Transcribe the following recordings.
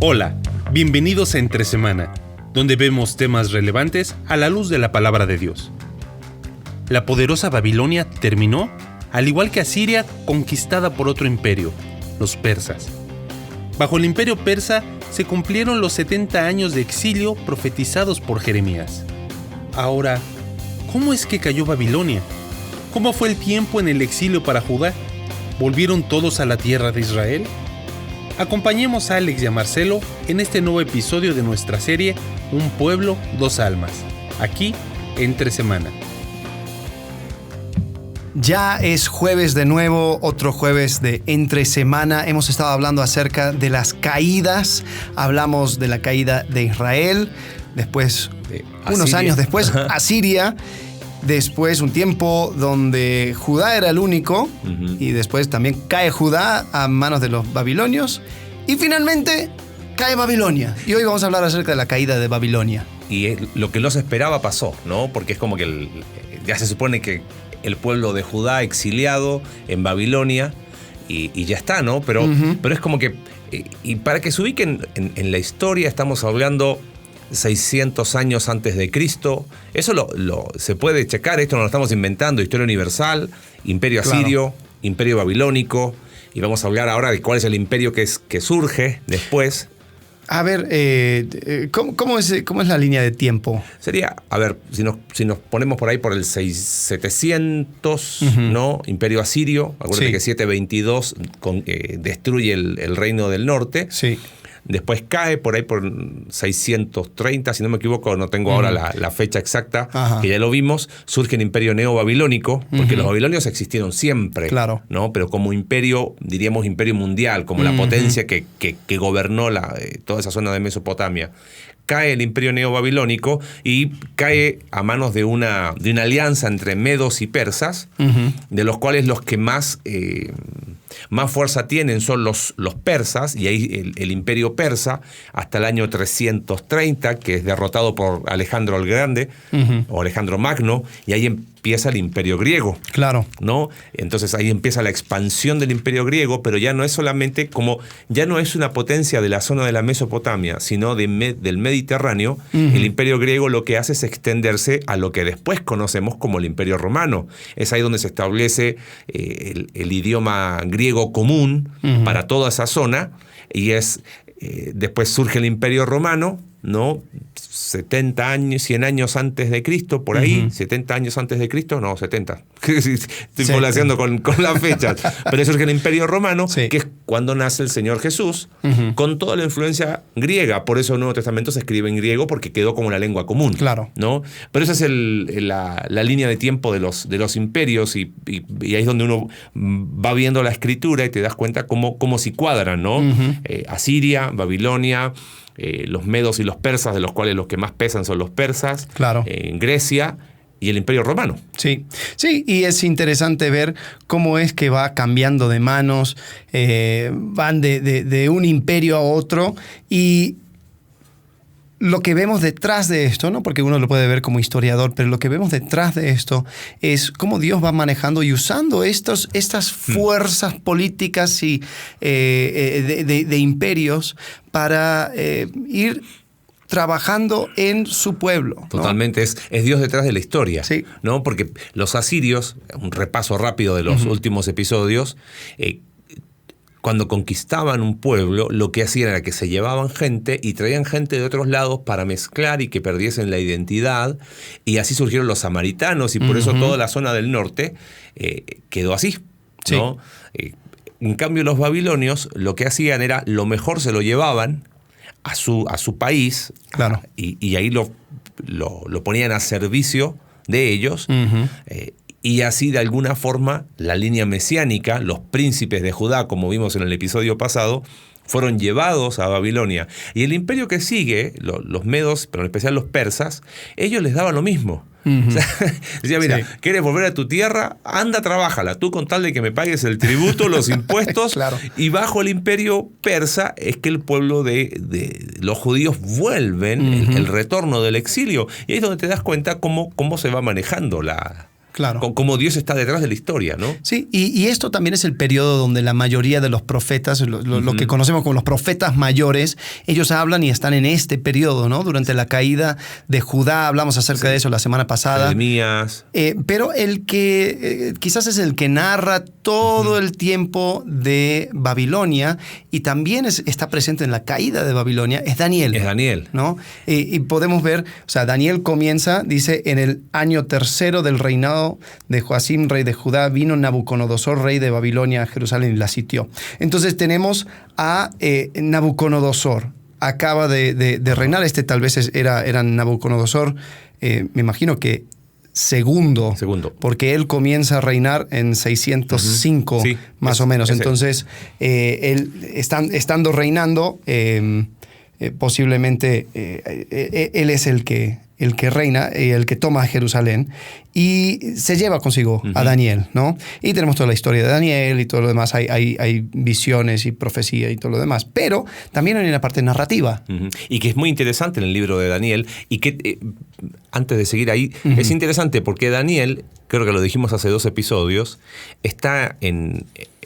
Hola, bienvenidos a Entre Semana, donde vemos temas relevantes a la luz de la palabra de Dios. La poderosa Babilonia terminó, al igual que Asiria, conquistada por otro imperio, los persas. Bajo el imperio persa se cumplieron los 70 años de exilio profetizados por Jeremías. Ahora, ¿cómo es que cayó Babilonia? ¿Cómo fue el tiempo en el exilio para Judá? ¿Volvieron todos a la tierra de Israel? Acompañemos a Alex y a Marcelo en este nuevo episodio de nuestra serie Un pueblo, dos almas, aquí Entre Semana. Ya es jueves de nuevo, otro jueves de Entre Semana. Hemos estado hablando acerca de las caídas. Hablamos de la caída de Israel, después, unos años después, Asiria. Después un tiempo donde Judá era el único, y después también cae Judá a manos de los babilonios, y finalmente cae Babilonia. Y hoy vamos a hablar acerca de la caída de Babilonia. Y lo que no se esperaba pasó, ¿no? Porque es como que ya se supone que el pueblo de Judá exiliado en Babilonia, y ya está, ¿no? Pero es como que, y para que se ubiquen en la historia, estamos hablando 600 años antes de Cristo. Eso se puede checar, esto no lo estamos inventando, historia universal, imperio asirio, imperio babilónico, y vamos a hablar ahora de cuál es el imperio que surge después. A ver, ¿cómo es la línea de tiempo? Sería, a ver, si nos ponemos por ahí por el 700, ¿no? Imperio asirio, acuérdate que 722 destruye el reino del norte. Sí. Después cae por ahí por 630, si no me equivoco, no tengo ahora la fecha exacta, que ya lo vimos. Surge el imperio neobabilónico, porque los babilonios existieron siempre, ¿no? Pero como imperio, diríamos imperio mundial, como la potencia que gobernó toda esa zona de Mesopotamia. Cae el imperio neobabilónico y cae a manos de una alianza entre medos y persas, de los cuales los que más fuerza tienen son los persas, y ahí el imperio persa, hasta el año 330, que es derrotado por Alejandro el Grande, o Alejandro Magno, y ahí empieza el imperio griego. Claro. ¿No? Entonces ahí empieza la expansión del imperio griego, pero ya no es solamente ya no es una potencia de la zona de la Mesopotamia, sino del Mediterráneo. El imperio griego lo que hace es extenderse a lo que después conocemos como el imperio romano. Es ahí donde se establece el idioma griego común para toda esa zona, y después surge el imperio romano, ¿no? 70 años, 100 años antes de Cristo, por ahí, 70 años antes de Cristo, no, 70. Estoy volaseando con las fechas. Pero surge el Imperio Romano, que es cuando nace el Señor Jesús, con toda la influencia griega. Por eso el Nuevo Testamento se escribe en griego, porque quedó como la lengua común. Claro. ¿No? Pero esa es la línea de tiempo de los imperios, y ahí es donde uno va viendo la escritura y te das cuenta cómo se cuadran, ¿no? Asiria, Babilonia, los medos y los persas, de los cuales los que más pesan son los persas, Grecia y el Imperio Romano. Sí, y es interesante ver cómo es que va cambiando de manos, van de un imperio a otro, y lo que vemos detrás de esto, ¿no? Porque uno lo puede ver como historiador, pero lo que vemos detrás de esto es cómo Dios va manejando y usando estas fuerzas políticas y de imperios para ir trabajando en su pueblo, ¿no? Totalmente, es Dios detrás de la historia, ¿no? Porque los asirios, un repaso rápido de los últimos episodios, cuando conquistaban un pueblo, lo que hacían era que se llevaban gente y traían gente de otros lados para mezclar y que perdiesen la identidad, y así surgieron los samaritanos, y por eso toda la zona del norte quedó así, ¿no? En cambio, los babilonios lo que hacían era, lo mejor se lo llevaban a su país, y ahí lo ponían a servicio de ellos, y así, de alguna forma, la línea mesiánica, los príncipes de Judá, como vimos en el episodio pasado, fueron llevados a Babilonia. Y el imperio que sigue, los medos, pero en especial los persas, ellos les daban lo mismo. O sea, decía, mira, ¿quieres volver a tu tierra? Anda, trabájala. Tú, con tal de que me pagues el tributo, los impuestos. Y bajo el imperio persa es que el pueblo de los judíos vuelven, el retorno del exilio. Y ahí es donde te das cuenta cómo se va manejando Claro. Cómo Dios está detrás de la historia, ¿no? Sí, y esto también es el periodo donde la mayoría de los profetas, lo que conocemos como los profetas mayores, ellos hablan y están en este periodo, ¿no? Durante la caída de Judá, hablamos acerca de eso la semana pasada. Jeremías. Pero el que quizás es el que narra todo el tiempo de Babilonia y también está presente en la caída de Babilonia, es Daniel. Es Daniel. ¿No? Y podemos ver, o sea, Daniel comienza, dice, en el año 3 del reinado de Joacim, rey de Judá, vino Nabucodonosor, rey de Babilonia, a Jerusalén y la sitió. Entonces tenemos a Nabucodonosor. Acaba de reinar, tal vez era Nabucodonosor, me imagino que segundo, porque él comienza a reinar en 605, sí, más o menos. Entonces, él estando reinando, posiblemente él es el que reina, el que toma a Jerusalén y se lleva consigo a Daniel, ¿no? Y tenemos toda la historia de Daniel y todo lo demás, hay visiones y profecía y todo lo demás, pero también hay una parte narrativa. Y que es muy interesante en el libro de Daniel y que, antes de seguir ahí, es interesante porque Daniel, creo que lo dijimos hace 2 episodios, está en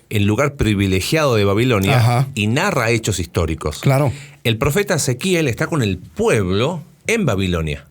el lugar privilegiado de Babilonia y narra hechos históricos. Claro. El profeta Ezequiel está con el pueblo en Babilonia.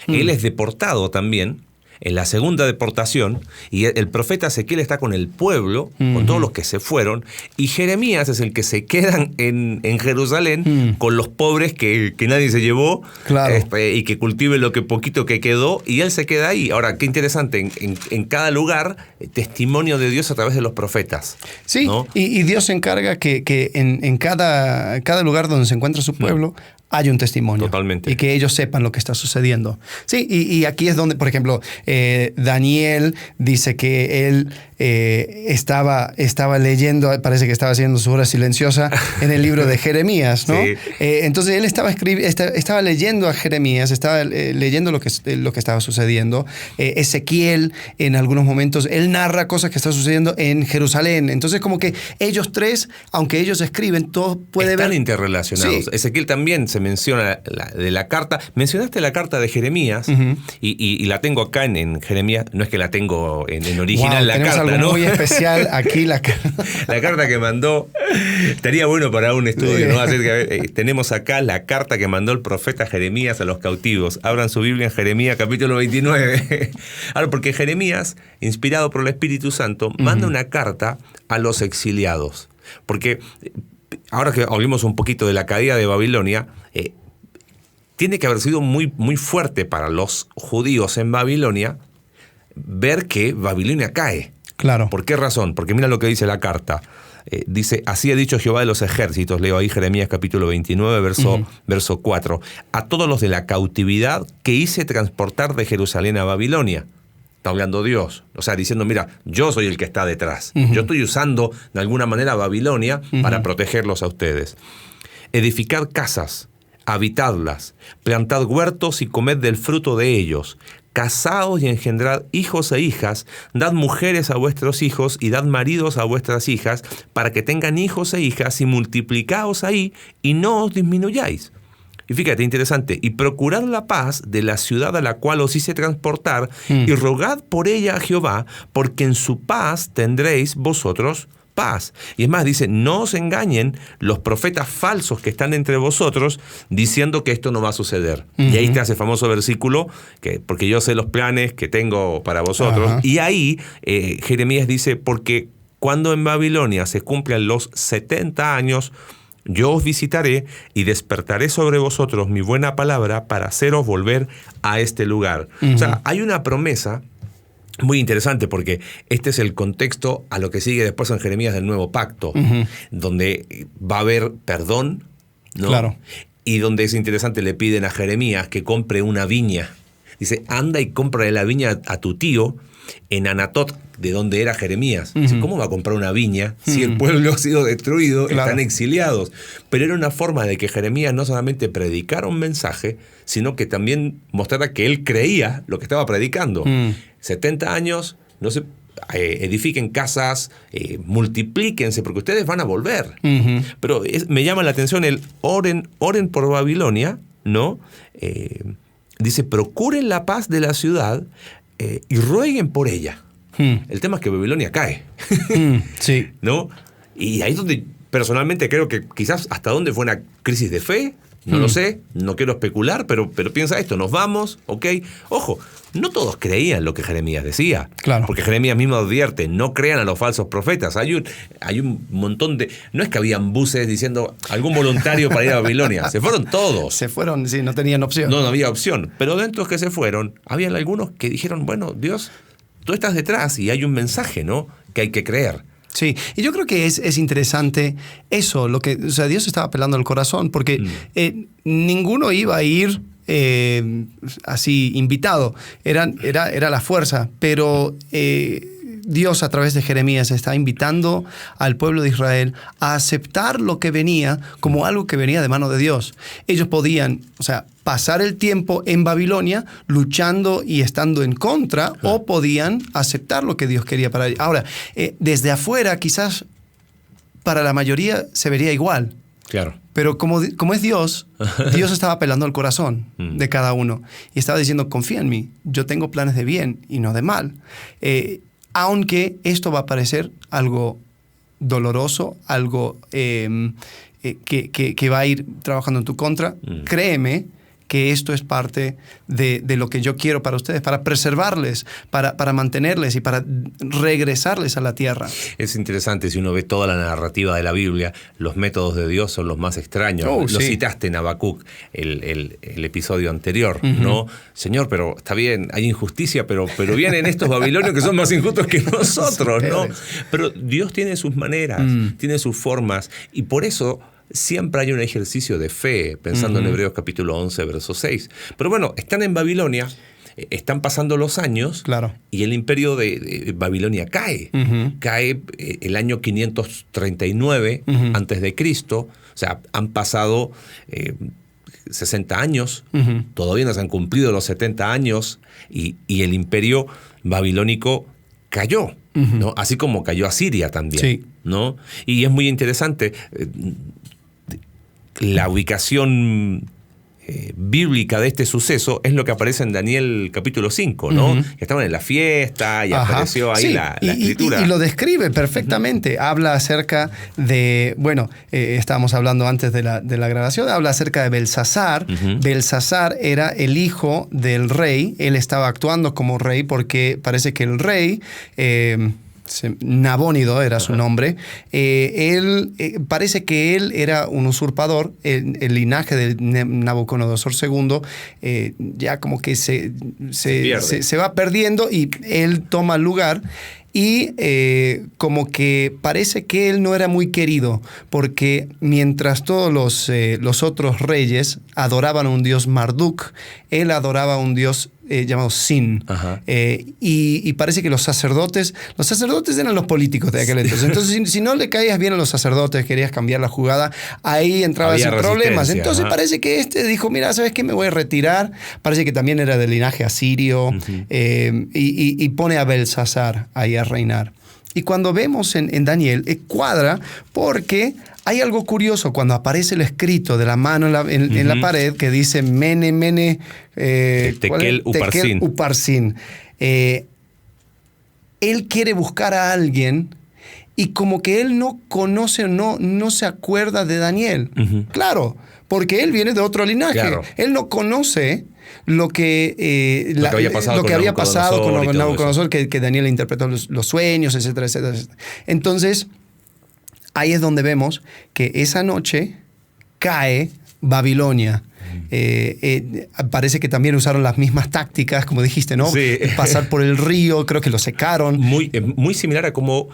Él es deportado también en la segunda deportación y el profeta Ezequiel está con el pueblo, con todos los que se fueron, y Jeremías es el que se queda en Jerusalén con los pobres que nadie se llevó, claro, y que cultive lo que poquito que quedó, y él se queda ahí. Ahora, qué interesante, en cada lugar, testimonio de Dios a través de los profetas. Sí, ¿no? y Dios se encarga que en cada lugar donde se encuentra su pueblo hay un testimonio. Totalmente. Y que ellos sepan lo que está sucediendo. Sí, y aquí es donde, por ejemplo, Daniel dice que él estaba leyendo, parece que estaba haciendo su hora silenciosa en el libro de Jeremías, ¿no? Sí. Entonces él estaba leyendo a Jeremías, estaba leyendo lo que estaba sucediendo. Ezequiel, en algunos momentos, él narra cosas que están sucediendo en Jerusalén. Entonces, como que ellos tres, aunque ellos escriben, todo puede ver. Están interrelacionados. Sí. Ezequiel también se menciona de la carta. Mencionaste la carta de Jeremías y la tengo acá en Jeremías. No es que la tengo en original, la carta, algo, ¿no? Muy especial aquí. La carta que mandó. Estaría bueno para un estudio, ¿no? Tenemos acá la carta que mandó el profeta Jeremías a los cautivos. Abran su Biblia en Jeremías capítulo 29. Ahora, porque Jeremías, inspirado por el Espíritu Santo, manda una carta a los exiliados. Porque ahora que hablemos un poquito de la caída de Babilonia, tiene que haber sido muy, muy fuerte para los judíos en Babilonia ver que Babilonia cae. Claro. ¿Por qué razón? Porque mira lo que dice la carta. Dice, así ha dicho Jehová de los ejércitos, leo ahí Jeremías capítulo 29, verso 4, a todos los de la cautividad que hice transportar de Jerusalén a Babilonia. Está hablando Dios, o sea, diciendo, mira, yo soy el que está detrás. Yo estoy usando de alguna manera Babilonia para protegerlos a ustedes. Edificad casas, habitadlas, plantad huertos y comed del fruto de ellos. Casaos y engendrad hijos e hijas, dad mujeres a vuestros hijos y dad maridos a vuestras hijas, para que tengan hijos e hijas y multiplicaos ahí y no os disminuyáis. Y fíjate, interesante, y procurad la paz de la ciudad a la cual os hice transportar y rogad por ella a Jehová, porque en su paz tendréis vosotros paz. Y es más, dice, no os engañen los profetas falsos que están entre vosotros diciendo que esto no va a suceder. Y ahí está ese famoso versículo, porque yo sé los planes que tengo para vosotros. Y ahí Jeremías dice, porque cuando en Babilonia se cumplan los 70 años, yo os visitaré y despertaré sobre vosotros mi buena palabra para haceros volver a este lugar. O sea, hay una promesa muy interesante porque este es el contexto a lo que sigue después en Jeremías del Nuevo Pacto, donde va a haber perdón, ¿no? Claro. Y donde es interesante, le piden a Jeremías que compre una viña. Dice, anda y compra la viña a tu tío en Anatot, de donde era Jeremías. Dice, ¿cómo va a comprar una viña si el pueblo ha sido destruido, están exiliados? Pero era una forma de que Jeremías no solamente predicara un mensaje, sino que también mostrara que él creía lo que estaba predicando. 70 años, no se edifiquen casas, multiplíquense, porque ustedes van a volver. Pero me llama la atención el oren por Babilonia, ¿no? Dice, procuren la paz de la ciudad y rueguen por ella. El tema es que Babilonia cae. Sí. ¿No? Y ahí es donde personalmente creo que quizás hasta dónde fue una crisis de fe. No lo sé, no quiero especular, pero piensa esto, nos vamos, ¿ok? Ojo, no todos creían lo que Jeremías decía. Claro. Porque Jeremías mismo advierte, no crean a los falsos profetas. Hay un montón de... No es que habían buses diciendo algún voluntario para ir a Babilonia. Se fueron todos. Se fueron, sí, no tenían opción. No había opción. Pero dentro de los que se fueron, habían algunos que dijeron, bueno, Dios, tú estás detrás y hay un mensaje, ¿no? Que hay que creer. Sí, y yo creo que es interesante eso, o sea, Dios estaba apelando al corazón, porque ninguno iba a ir así invitado, era la fuerza, pero Dios a través de Jeremías está invitando al pueblo de Israel a aceptar lo que venía como algo que venía de mano de Dios. Ellos podían, o sea, pasar el tiempo en Babilonia luchando y estando en contra, o podían aceptar lo que Dios quería para ellos. Ahora, desde afuera quizás para la mayoría se vería igual. Claro. Pero como es Dios, Dios estaba apelando al corazón de cada uno. Y estaba diciendo, confía en mí, yo tengo planes de bien y no de mal. Aunque esto va a parecer algo doloroso, algo que va a ir trabajando en tu contra, créeme que esto es parte de lo que yo quiero para ustedes, para preservarles, para mantenerles y para regresarles a la tierra. Es interesante, si uno ve toda la narrativa de la Biblia, los métodos de Dios son los más extraños. Lo citaste en Habacuc, el episodio anterior, ¿no? Señor, pero está bien, hay injusticia, pero vienen estos babilonios que son más injustos que nosotros, ¿no? Pero Dios tiene sus maneras, tiene sus formas, y por eso siempre hay un ejercicio de fe, pensando en Hebreos capítulo 11, verso 6. Pero bueno, están en Babilonia, están pasando los años, claro, y el imperio de Babilonia cae. Cae el año 539 antes de Cristo. O sea, han pasado 60 años, todavía no se han cumplido los 70 años, y el imperio babilónico cayó, ¿no? Así como cayó Asiria también, ¿no? Y es muy interesante la ubicación bíblica de este suceso es lo que aparece en Daniel capítulo 5, ¿no? Que estaban en la fiesta y apareció ahí la escritura. Y lo describe perfectamente. Habla acerca de, estábamos hablando antes de la grabación, habla acerca de Belsasar. Belsasar era el hijo del rey. Él estaba actuando como rey porque parece que el rey... Nabónido era su nombre. Parece que él era un usurpador. El linaje de Nabucodonosor II ya como que se va perdiendo y él toma el lugar. Y como que parece que él no era muy querido, porque mientras todos los otros reyes adoraban a un dios Marduk, él adoraba a un dios llamado Sin. Y parece que los sacerdotes eran los políticos de aquel entonces. Entonces, si no le caías bien a los sacerdotes, querías cambiar la jugada, ahí entrabas en problemas. Entonces parece que dijo, mira, ¿sabes qué? Me voy a retirar. Parece que también era del linaje asirio, y pone a Belsasar ahí a reinar. Y cuando vemos en Daniel, cuadra porque hay algo curioso cuando aparece el escrito de la mano en la pared que dice Mene, Mene, Tekel Uparsin. Él quiere buscar a alguien y como que él no conoce, no se acuerda de Daniel. Claro, porque él viene de otro linaje. Claro. Él no conoce lo que había pasado con Nabucodonosor, que Daniel interpretó los sueños, etcétera, etcétera. Entonces, ahí es donde vemos que esa noche cae Babilonia. Parece que también usaron las mismas tácticas, como dijiste, ¿no? Sí. Pasar por el río, creo que lo secaron. Muy similar a cómo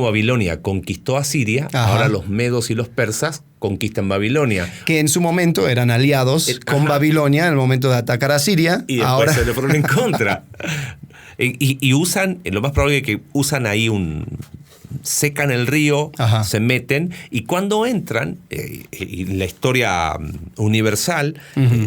Babilonia conquistó a Siria. Ahora los medos y los persas conquistan Babilonia. Que en su momento eran aliados con Babilonia en el momento de atacar a Siria. Y después se le fueron en contra. Y usan, lo más probable es que usan ahí secan el río, se meten, y cuando entran, y la historia universal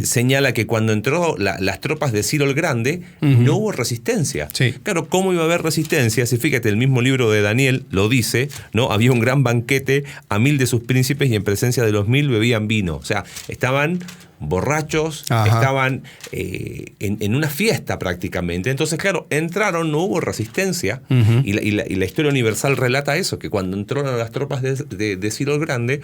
señala que cuando entró las tropas de Ciro el Grande, no hubo resistencia. Claro, ¿cómo iba a haber resistencia? Si fíjate, el mismo libro de Daniel lo dice, ¿no? Había un gran banquete a 1000 de sus príncipes y en presencia de los 1000 bebían vino. O sea, estaban borrachos, estaban en una fiesta prácticamente. Entonces, claro, entraron, no hubo resistencia, y la historia universal relata eso, que cuando entraron las tropas de Ciro el Grande,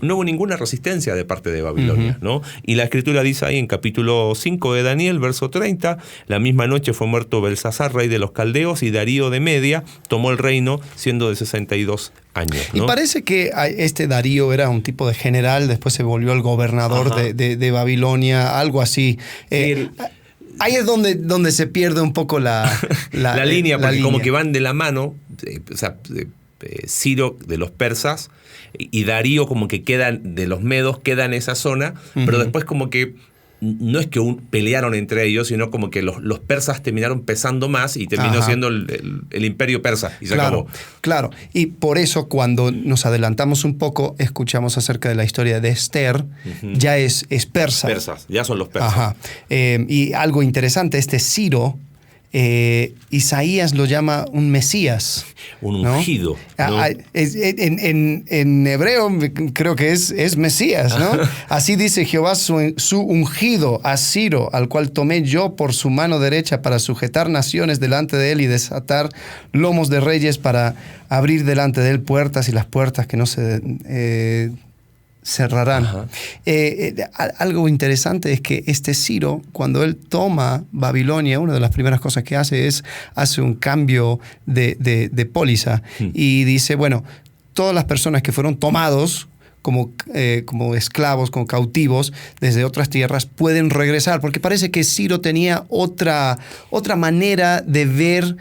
no hubo ninguna resistencia de parte de Babilonia, ¿no? Y la escritura dice ahí en capítulo 5 de Daniel, verso 30, la misma noche fue muerto Belsasar, rey de los caldeos, y Darío de Media tomó el reino siendo de 62 años, ¿no? Y parece que este Darío era un tipo de general, después se volvió el gobernador de Babilonia, algo así. Ahí es donde se pierde un poco la línea, porque como que van de la mano, Ciro de los persas y Darío como que quedan de los medos, queda en esa zona, pero después como que no es que pelearon entre ellos, sino como que los persas terminaron pesando más y terminó siendo el imperio persa. Y se acabó. Claro. Y por eso cuando nos adelantamos un poco, escuchamos acerca de la historia de Esther, ya es persa. Persas, ya son los persas. Y algo interesante, Ciro, Isaías lo llama un Mesías. Un ungido, ¿no? En hebreo creo que es Mesías, ¿no? Así dice Jehová su ungido, a Ciro, al cual tomé yo por su mano derecha para sujetar naciones delante de él y desatar lomos de reyes, para abrir delante de él puertas, y las puertas que no se cerrarán. Algo interesante es que Ciro, cuando él toma Babilonia, una de las primeras cosas que hace un cambio de póliza y dice, bueno, todas las personas que fueron tomados como esclavos, como cautivos desde otras tierras, pueden regresar, porque parece que Ciro tenía otra manera de ver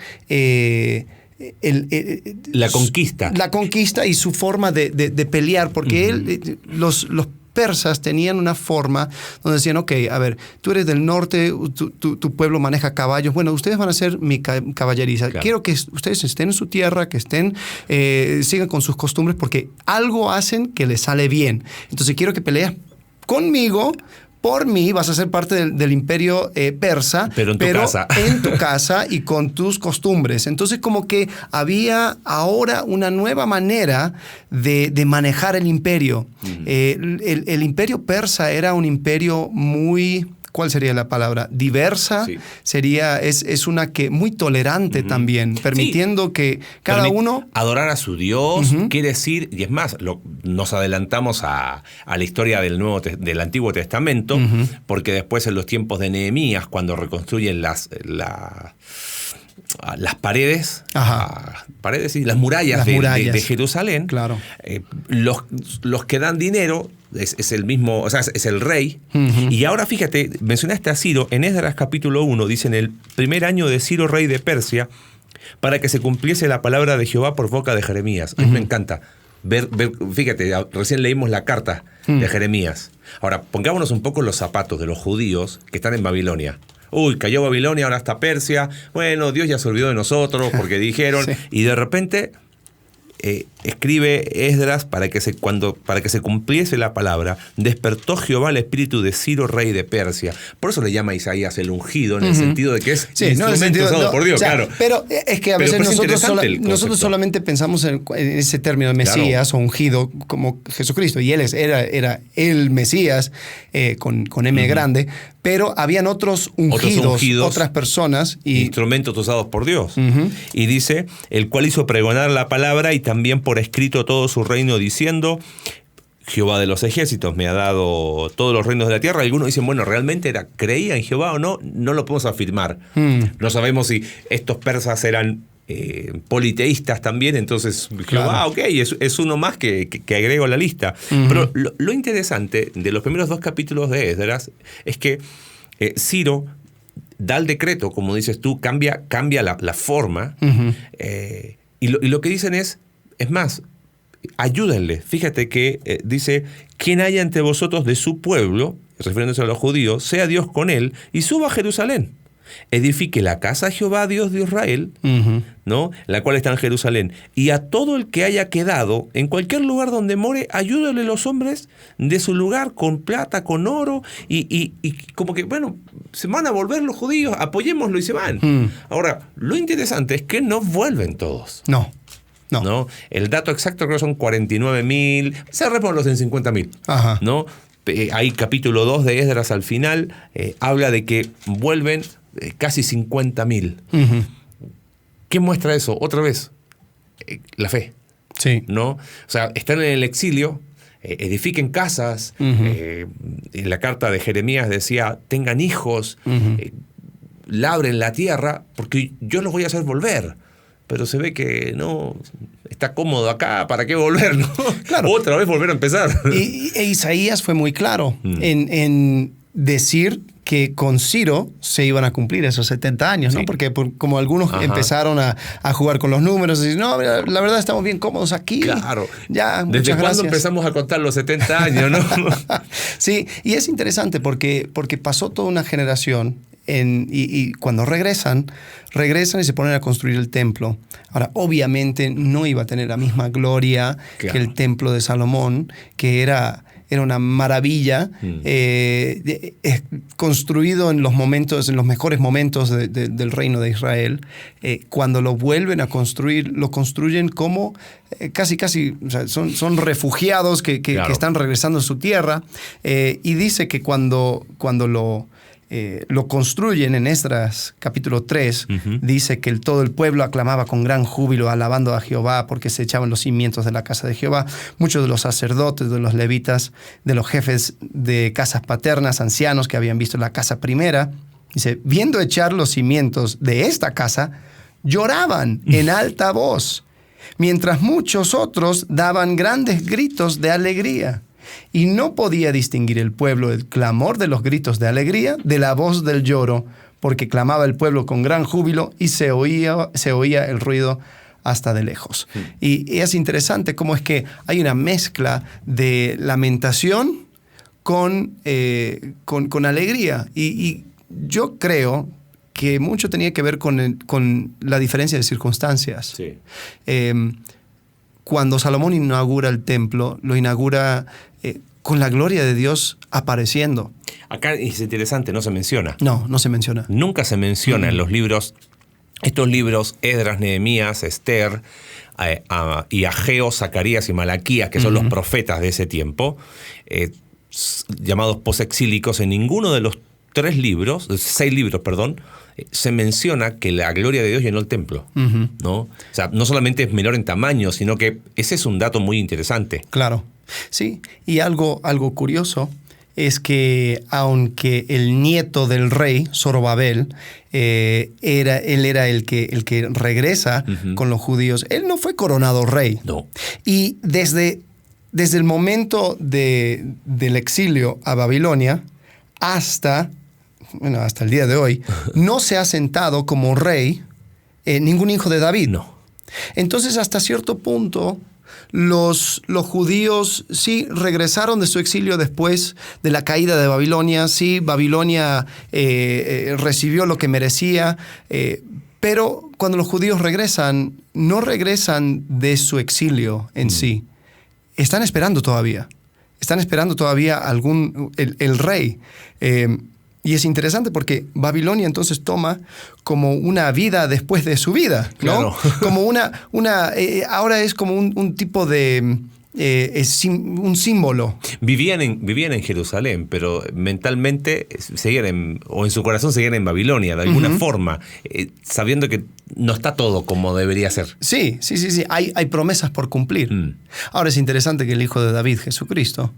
la conquista. La conquista y su forma de pelear, porque los persas tenían una forma donde decían, ok, a ver, tú eres del norte, tu pueblo maneja caballos, bueno, ustedes van a ser mi caballeriza. Claro. Quiero que ustedes estén en su tierra, que sigan con sus costumbres, porque algo hacen que les sale bien. Entonces quiero que pelees conmigo. Por mí vas a ser parte del imperio persa, pero en tu casa y con tus costumbres. Entonces como que había ahora una nueva manera de manejar el imperio. El imperio persa era un imperio muy... ¿Cuál sería la palabra? Diversa. Sí. Es una que muy tolerante también, permitiendo que cada uno... Adorar a su Dios, quiere decir, y es más, nos adelantamos a la historia del Antiguo Testamento, porque después en los tiempos de Nehemías, cuando reconstruyen las paredes, y las murallas de Jerusalén, claro. Los que dan dinero es el mismo, o sea, es el rey. Y ahora fíjate, mencionaste a Ciro, en Esdras capítulo 1, dice: en el primer año de Ciro, rey de Persia, para que se cumpliese la palabra de Jehová por boca de Jeremías. A mí me encanta ver, fíjate, recién leímos la carta de Jeremías. Ahora, pongámonos un poco en los zapatos de los judíos que están en Babilonia. Uy, cayó Babilonia, ahora está Persia. Bueno, Dios ya se olvidó de nosotros porque dijeron. Sí. Y de repente escribe Esdras para que se cumpliese la palabra. Despertó Jehová el espíritu de Ciro, rey de Persia. Por eso le llama a Isaías el ungido, en el sentido de que es instrumento usado por Dios, claro. Pero es que a veces nosotros solamente pensamos en ese término de Mesías, claro, o ungido, como Jesucristo. Y él era el Mesías con M grande. Pero habían otros ungidos, otras personas. Instrumentos usados por Dios. Y dice: el cual hizo pregonar la palabra y también por escrito todo su reino, diciendo: Jehová de los ejércitos me ha dado todos los reinos de la tierra. Algunos dicen, bueno, ¿realmente creía en Jehová o no? No lo podemos afirmar. No sabemos si estos persas eran politeístas también, entonces Jehová, ok, es uno más que agrego a la lista. Pero lo interesante de los primeros 2 capítulos de Esdras es que Ciro da el decreto, como dices tú, cambia la forma, y lo que dicen es más, ayúdenle. Fíjate que dice: quien haya entre vosotros de su pueblo, refiriéndose a los judíos, sea Dios con él, y suba a Jerusalén. Edifique la casa a Jehová, Dios de Israel, ¿no? La cual está en Jerusalén. Y a todo el que haya quedado en cualquier lugar donde more, ayúdale los hombres de su lugar con plata, con oro, y como que, bueno, se van a volver los judíos, apoyémoslo, y se van. Ahora, lo interesante es que no vuelven todos. No. El dato exacto creo que son 49.000, cerrémoslos en 50.000, ¿no? Hay capítulo 2 de Esdras al final, habla de que vuelven casi 50.000. Uh-huh. ¿Qué muestra eso? Otra vez, la fe. Sí. ¿No? O sea, están en el exilio, edifiquen casas. Uh-huh. En la carta de Jeremías decía, tengan hijos, uh-huh. labren la tierra, porque yo los voy a hacer volver. Pero se ve que no está cómodo acá, ¿para qué volver? ¿No? Claro. Otra vez volver a empezar. E Isaías fue muy claro en decir que con Ciro se iban a cumplir esos 70 años, ¿no? Sí. Porque como algunos empezaron a jugar con los números, y no, la verdad estamos bien cómodos aquí. Claro. Ya, ¿Desde cuándo gracias. empezamos a contar los 70 años, no? Sí, y es interesante porque pasó toda una generación y cuando regresan y se ponen a construir el templo. Ahora, obviamente no iba a tener la misma gloria que el templo de Salomón, que era una maravilla, construido en los mejores momentos del reino de Israel. Cuando lo vuelven a construir, lo construyen como casi, o sea, son refugiados que están regresando a su tierra. Y dice que cuando lo construyen en Esdras capítulo 3, dice que todo el pueblo aclamaba con gran júbilo, alabando a Jehová, porque se echaban los cimientos de la casa de Jehová. Muchos de los sacerdotes, de los levitas, de los jefes de casas paternas, ancianos que habían visto la casa primera, dice, viendo echar los cimientos de esta casa, lloraban en alta voz, mientras muchos otros daban grandes gritos de alegría. Y no podía distinguir el pueblo el clamor de los gritos de alegría de la voz del lloro, porque clamaba el pueblo con gran júbilo y se oía el ruido hasta de lejos. Y es interesante cómo es que hay una mezcla de lamentación con alegría. Y yo creo que mucho tenía que ver con la diferencia de circunstancias. Sí. Cuando Salomón inaugura el templo, lo inaugura con la gloria de Dios apareciendo. Acá es interesante, no se menciona. No se menciona. Nunca se menciona en los libros, estos libros, Esdras, Nehemías, Esther, y Ageo, Zacarías y Malaquías, que son los profetas de ese tiempo, llamados posexílicos. En ninguno de los 6 libros, se menciona que la gloria de Dios llenó el templo, ¿no? O sea, no solamente es menor en tamaño, sino que ese es un dato muy interesante. Claro, sí. Y algo curioso es que aunque el nieto del rey, Zorobabel, era el que regresa con los judíos, él no fue coronado rey. No. Y desde el momento del exilio a Babilonia hasta el día de hoy, no se ha sentado como rey ningún hijo de David. No. Entonces, hasta cierto punto, los judíos sí regresaron de su exilio después de la caída de Babilonia. Sí, Babilonia recibió lo que merecía, pero cuando los judíos regresan, no regresan de su exilio en sí. Están esperando todavía. Están esperando todavía el rey. Y es interesante porque Babilonia entonces toma como una vida después de su vida, ¿no? Claro. Como ahora es como un tipo de un símbolo. Vivían en Jerusalén, pero mentalmente o en su corazón seguían en Babilonia, de alguna forma, sabiendo que no está todo como debería ser. Sí. Hay promesas por cumplir. Ahora es interesante que el Hijo de David, Jesucristo,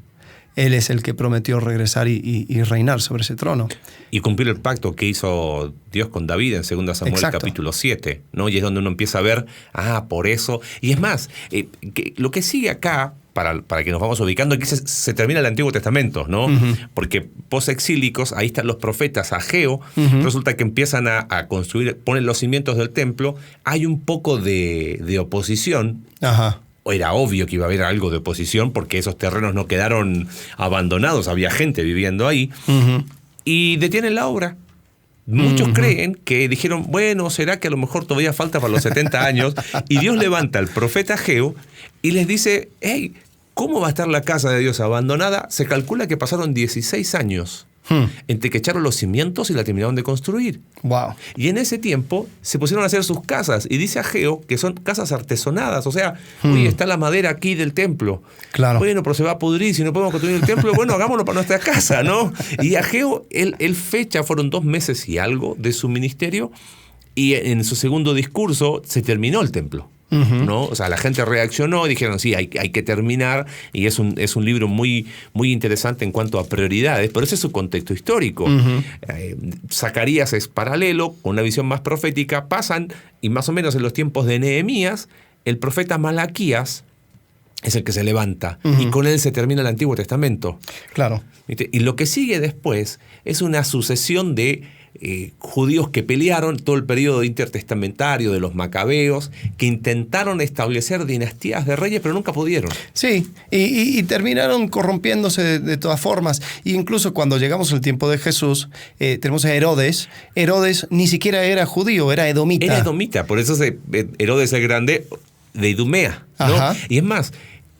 Él es el que prometió regresar y reinar sobre ese trono. Y cumplir el pacto que hizo Dios con David en 2 Samuel capítulo 7, ¿no? Y es donde uno empieza a ver, por eso. Y es más, lo que sigue acá, para que nos vamos ubicando, aquí se termina el Antiguo Testamento, ¿no? Porque posexílicos, ahí están los profetas, Ageo, resulta que empiezan a construir, ponen los cimientos del templo, hay un poco de oposición. Ajá. Era obvio que iba a haber algo de oposición porque esos terrenos no quedaron abandonados, había gente viviendo ahí, y detienen la obra. Muchos creen que dijeron, bueno, ¿será que a lo mejor todavía falta para los 70 años? Y Dios levanta al profeta Ageo y les dice, hey, ¿cómo va a estar la casa de Dios abandonada? Se calcula que pasaron 16 años Entre que echaron los cimientos y la terminaron de construir. Wow. Y en ese tiempo se pusieron a hacer sus casas. Y dice Ageo que son casas artesonadas. O sea, oye, está la madera aquí del templo. Claro. Bueno, pero se va a pudrir. Si no podemos construir el templo, bueno, hagámoslo para nuestra casa, ¿no? Y Ageo, él fecha, fueron 2 meses y algo de su ministerio. Y en su segundo discurso se terminó el templo. ¿No? O sea, la gente reaccionó y dijeron, sí, hay que terminar, y es un libro muy, muy interesante en cuanto a prioridades, pero ese es su contexto histórico. Zacarías es paralelo, con una visión más profética, pasan, y más o menos en los tiempos de Nehemías, el profeta Malaquías es el que se levanta, y con él se termina el Antiguo Testamento. Claro. ¿Viste? Y lo que sigue después es una sucesión de judíos que pelearon todo el periodo intertestamentario de los macabeos, que intentaron establecer dinastías de reyes, pero nunca pudieron. Sí, y terminaron corrompiéndose de todas formas. E incluso cuando llegamos al tiempo de Jesús, tenemos a Herodes. Herodes ni siquiera era judío, era edomita. Era edomita, por eso Herodes el Grande de Idumea, ¿no? Ajá. Y es más,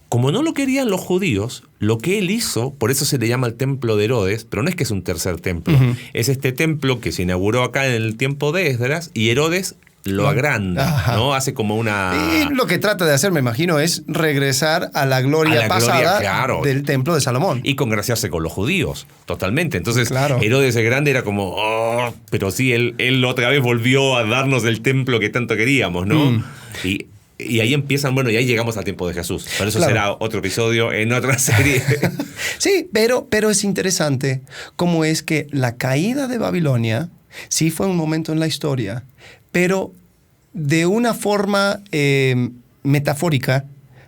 como no lo querían los judíos, lo que él hizo, por eso se le llama el templo de Herodes, pero no es que es un tercer templo, es este templo que se inauguró acá en el tiempo de Esdras, y Herodes lo agranda, ¿no? Hace como una... Y lo que trata de hacer, me imagino, es regresar a la gloria pasada claro, del templo de Salomón. Y congraciarse con los judíos, totalmente. Entonces, claro, Herodes el Grande era como, oh, pero sí, él otra vez volvió a darnos el templo que tanto queríamos, ¿no? Y ahí empiezan, bueno, y ahí llegamos al tiempo de Jesús. Pero eso será otro episodio en otra serie. Sí, pero es interesante cómo es que la caída de Babilonia sí fue un momento en la historia, pero de una forma metafórica,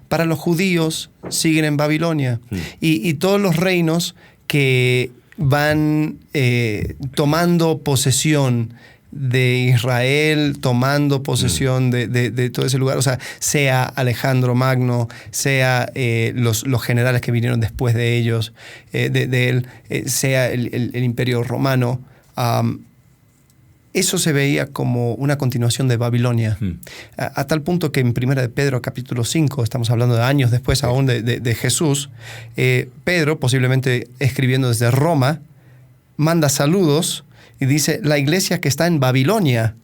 para los judíos siguen en Babilonia. Y todos los reinos que van tomando posesión de Israel, tomando posesión de todo ese lugar, o sea, sea Alejandro Magno, sea los generales que vinieron después de ellos, de él, sea el Imperio Romano, eso se veía como una continuación de Babilonia, a tal punto que en 1 de Pedro capítulo 5, estamos hablando de años después aún de Jesús, Pedro, posiblemente escribiendo desde Roma, manda saludos y dice, la iglesia que está en Babilonia,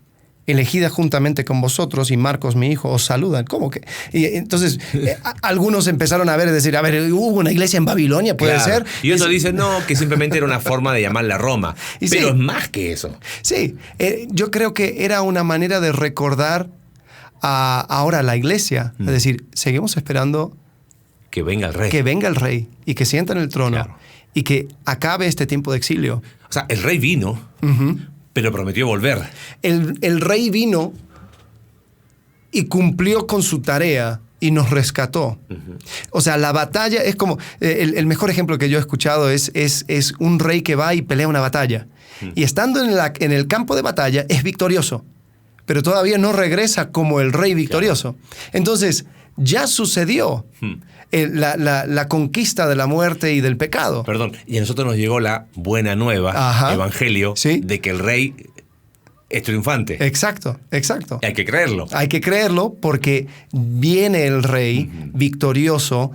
elegida juntamente con vosotros, y Marcos, mi hijo, os saludan. ¿Cómo que? Y entonces, algunos empezaron a decir, ¿hubo una iglesia en Babilonia? ¿Puede ser? Y otros dicen, no, que simplemente era una forma de llamarla Roma. Pero es más que eso. Sí, yo creo que era una manera de recordar ahora la iglesia. Es decir, seguimos esperando que venga el rey. Que venga el rey y que sienta en el trono. Claro. Y que acabe este tiempo de exilio. O sea, el rey vino, pero prometió volver. El rey vino y cumplió con su tarea y nos rescató. O sea, la batalla es como... el mejor ejemplo que yo he escuchado es un rey que va y pelea una batalla. Y estando en el campo de batalla es victorioso, pero todavía no regresa como el rey victorioso. Claro. Entonces, ya sucedió la conquista de la muerte y del pecado. Perdón, y a nosotros nos llegó la buena nueva, evangelio, de que el rey es triunfante. Exacto. Y hay que creerlo. Hay que creerlo porque viene el rey victorioso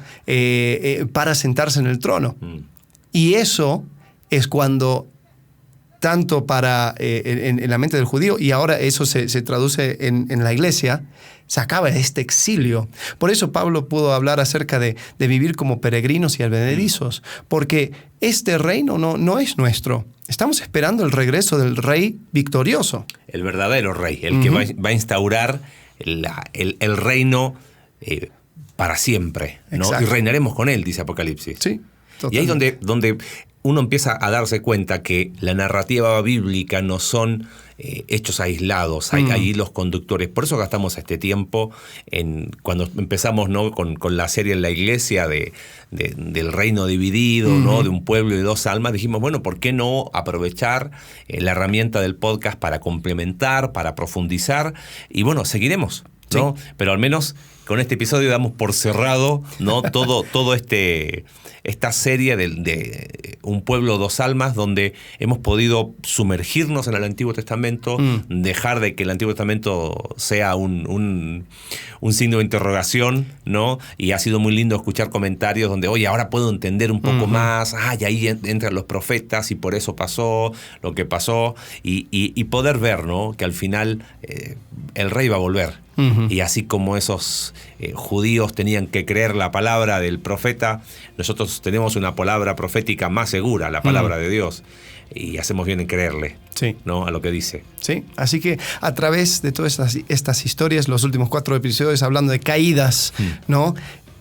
para sentarse en el trono. Y eso es cuando, tanto para en la mente del judío, y ahora eso se traduce en la iglesia, se acaba este exilio. Por eso Pablo pudo hablar acerca de vivir como peregrinos y advenedizos, porque este reino no es nuestro. Estamos esperando el regreso del rey victorioso. El verdadero rey, el que va a instaurar el reino para siempre, ¿no? Y reinaremos con él, dice Apocalipsis. Sí, totalmente. Y ahí es donde uno empieza a darse cuenta que la narrativa bíblica no son hechos aislados, hay ahí los conductores. Por eso gastamos este tiempo cuando empezamos, ¿no? con la serie en la iglesia del reino dividido, ¿no? De un pueblo y 2 almas. Dijimos, bueno, ¿por qué no aprovechar la herramienta del podcast para complementar, para profundizar? Y bueno, seguiremos, ¿no? Sí. Pero al menos con este episodio damos por cerrado, ¿no? todo esta serie de Un pueblo, dos almas, donde hemos podido sumergirnos en el Antiguo Testamento, dejar de que el Antiguo Testamento sea un signo de interrogación, ¿no? Y ha sido muy lindo escuchar comentarios donde, oye, ahora puedo entender un poco más, y ahí entran los profetas y por eso pasó lo que pasó, y poder ver, ¿no? Que al final el rey va a volver. Y así como esos judíos tenían que creer la palabra del profeta, nosotros tenemos una palabra profética más segura, la palabra de Dios, y hacemos bien en creerle, ¿no? A lo que dice. Sí, así que a través de todas estas historias, los últimos 4 episodios hablando de caídas, ¿no?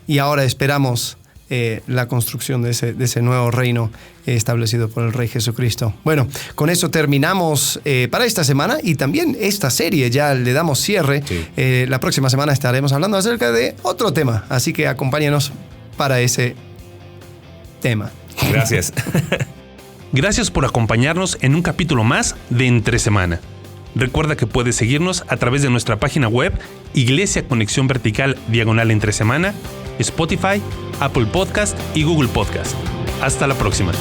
Y ahora esperamos la construcción de ese nuevo reino establecido por el Rey Jesucristo. Bueno, con eso terminamos para esta semana y también esta serie, ya le damos cierre. Sí. La próxima semana estaremos hablando acerca de otro tema, así que acompáñenos para ese tema. Gracias. Gracias por acompañarnos en un capítulo más de Entre Semana. Recuerda que puedes seguirnos a través de nuestra página web Iglesia Conexión Vertical /Entre Semana, Spotify, Apple Podcast y Google Podcast. Hasta la próxima.